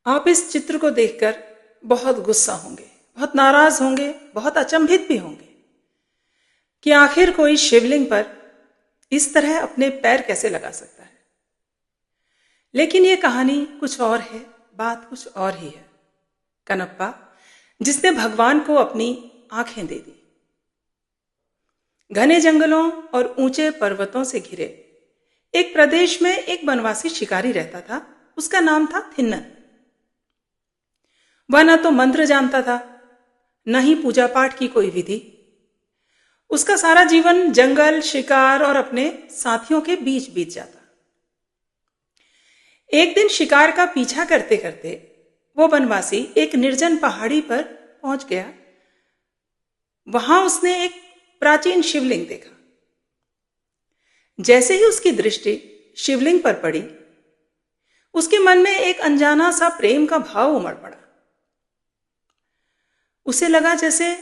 आप इस चित्र को देखकर बहुत गुस्सा होंगे, बहुत नाराज होंगे, बहुत अचंभित भी होंगे कि आखिर कोई शिवलिंग पर इस तरह अपने पैर कैसे लगा सकता है। लेकिन ये कहानी कुछ और है, बात कुछ और ही है। कनप्पा जिसने भगवान को अपनी आंखें दे दी। घने जंगलों और ऊंचे पर्वतों से घिरे एक प्रदेश में एक वनवासी शिकारी रहता था। उसका नाम था थिन्नन। वह न तो मंत्र जानता था, न ही पूजा पाठ की कोई विधि। उसका सारा जीवन जंगल, शिकार और अपने साथियों के बीच बीत जाता। एक दिन शिकार का पीछा करते करते वो वनवासी एक निर्जन पहाड़ी पर पहुंच गया। वहां उसने एक प्राचीन शिवलिंग देखा। जैसे ही उसकी दृष्टि शिवलिंग पर पड़ी, उसके मन में एक अनजाना सा प्रेम का भाव उमड़ पड़ा। उसे लगा जैसे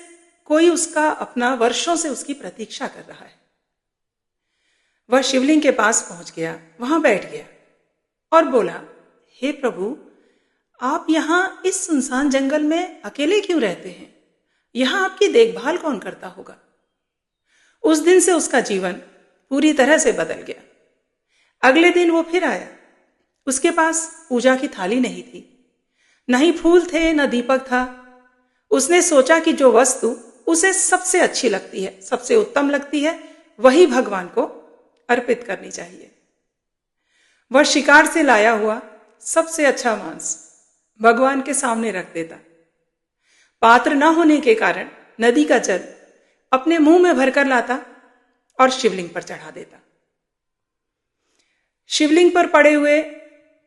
कोई उसका अपना वर्षों से उसकी प्रतीक्षा कर रहा है। वह शिवलिंग के पास पहुंच गया, वहां बैठ गया और बोला, हे प्रभु, आप यहां इस सुनसान जंगल में अकेले क्यों रहते हैं? यहां आपकी देखभाल कौन करता होगा? उस दिन से उसका जीवन पूरी तरह से बदल गया। अगले दिन वो फिर आया। उसके पास पूजा की थाली नहीं थी, न ही फूल थे, न दीपक था। उसने सोचा कि जो वस्तु उसे सबसे अच्छी लगती है, सबसे उत्तम लगती है, वही भगवान को अर्पित करनी चाहिए। वह शिकार से लाया हुआ सबसे अच्छा मांस भगवान के सामने रख देता। पात्र न होने के कारण नदी का जल अपने मुंह में भरकर लाता और शिवलिंग पर चढ़ा देता। शिवलिंग पर पड़े हुए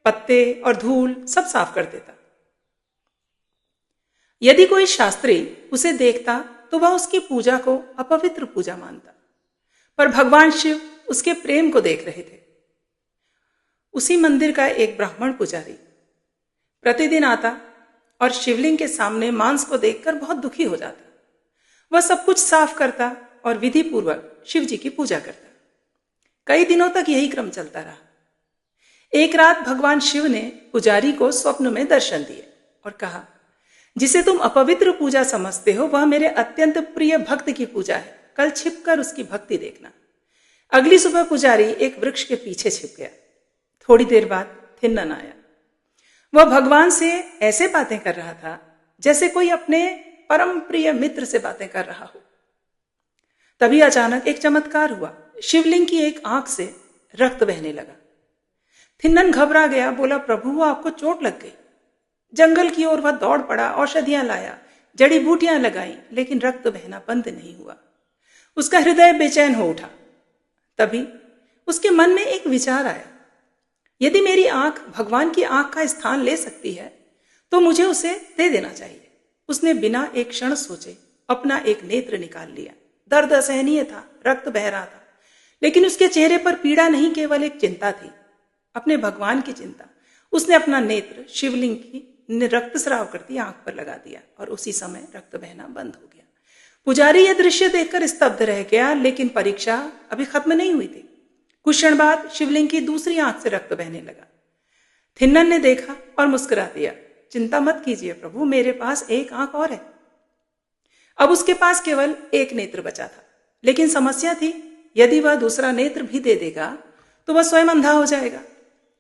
पत्ते और धूल सब साफ कर देता। यदि कोई शास्त्री उसे देखता तो वह उसकी पूजा को अपवित्र पूजा मानता, पर भगवान शिव उसके प्रेम को देख रहे थे। उसी मंदिर का एक ब्राह्मण पुजारी प्रतिदिन आता और शिवलिंग के सामने मांस को देखकर बहुत दुखी हो जाता। वह सब कुछ साफ करता और विधि पूर्वक शिव जी की पूजा करता। कई दिनों तक यही क्रम चलता रहा। एक रात भगवान शिव ने पुजारी को स्वप्न में दर्शन दिए और कहा, जिसे तुम अपवित्र पूजा समझते हो, वह मेरे अत्यंत प्रिय भक्त की पूजा है। कल छिपकर उसकी भक्ति देखना। अगली सुबह पुजारी एक वृक्ष के पीछे छिप गया। थोड़ी देर बाद थिन्नन आया। वह भगवान से ऐसे बातें कर रहा था जैसे कोई अपने परम प्रिय मित्र से बातें कर रहा हो। तभी अचानक एक चमत्कार हुआ। शिवलिंग की एक आंख से रक्त बहने लगा। थिन्नन घबरा गया, बोला, प्रभु, आपको चोट लग गई। जंगल की ओर वह दौड़ पड़ा, औषधियां लाया, जड़ी बूटियां लगाई, लेकिन रक्त बहना बंद नहीं हुआ। उसका हृदय बेचैन हो उठा। तभी उसके मन में एक विचार आया, यदि मेरी आंख भगवान की आंख का स्थान ले सकती है तो मुझे उसे दे देना चाहिए। उसने बिना एक क्षण सोचे अपना एक नेत्र निकाल लिया। दर्द असहनीय था, रक्त बह रहा था, लेकिन उसके चेहरे पर पीड़ा नहीं, केवल एक चिंता थी, अपने भगवान की चिंता। उसने अपना नेत्र शिवलिंग की रक्तस्राव करती आंख पर लगा दिया और उसी समय रक्त बहना बंद हो गया। पुजारी यह दृश्य देखकर स्तब्ध रह गया, लेकिन परीक्षा अभी खत्म नहीं हुई थी। कुछ क्षण बाद शिवलिंग की दूसरी आंख से रक्त बहने लगा। थिन्नन ने देखा और मुस्कुरा दिया, चिंता मत कीजिए प्रभु, मेरे पास एक आंख और है। अब उसके पास केवल एक नेत्र बचा था, लेकिन समस्या थी, यदि वह दूसरा नेत्र भी दे देगा तो वह स्वयं अंधा हो जाएगा।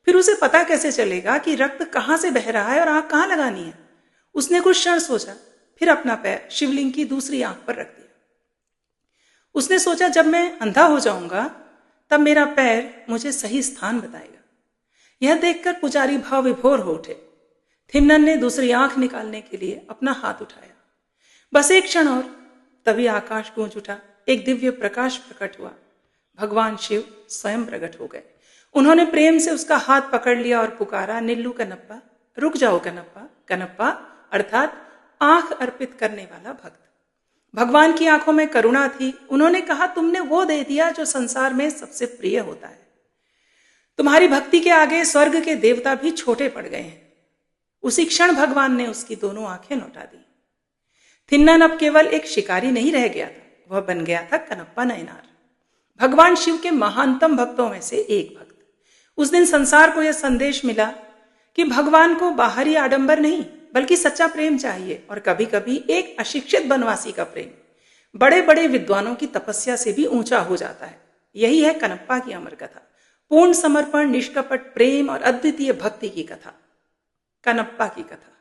फिर उसे पता कैसे चलेगा कि रक्त कहां से बह रहा है और आंख कहां लगानी है? उसने कुछ क्षण सोचा, फिर अपना पैर शिवलिंग की दूसरी आंख पर रख दिया। उसने सोचा, जब मैं अंधा हो जाऊंगा तब मेरा पैर मुझे सही स्थान बताएगा। यह देखकर पुजारी भाव विभोर हो उठे। थिन्नन ने दूसरी आंख निकालने के लिए अपना हाथ उठाया। बस एक क्षण और, तभी आकाश गूंज उठा। एक दिव्य प्रकाश प्रकट हुआ। भगवान शिव स्वयं प्रकट हो गए। उन्होंने प्रेम से उसका हाथ पकड़ लिया और पुकारा, निल्लू कनप्पा, रुक जाओ कनप्पा। कनप्पा अर्थात आंख अर्पित करने वाला भक्त। भगवान की आंखों में करुणा थी। उन्होंने कहा, तुमने वो दे दिया जो संसार में सबसे प्रिय होता है। तुम्हारी भक्ति के आगे स्वर्ग के देवता भी छोटे पड़ गए हैं। उसी क्षण भगवान ने उसकी दोनों आंखें लौटा दी। थिन्नन अब केवल एक शिकारी नहीं रह गया था, वह बन गया था कनप्पा नयनार, भगवान शिव के महानतम भक्तों में से एक भक्त। उस दिन संसार को यह संदेश मिला कि भगवान को बाहरी आडंबर नहीं बल्कि सच्चा प्रेम चाहिए, और कभी कभी एक अशिक्षित बनवासी का प्रेम बड़े बड़े विद्वानों की तपस्या से भी ऊंचा हो जाता है। यही है कनप्पा की अमर कथा, पूर्ण समर्पण, निष्कपट प्रेम और अद्वितीय भक्ति की कथा, कनप्पा की कथा।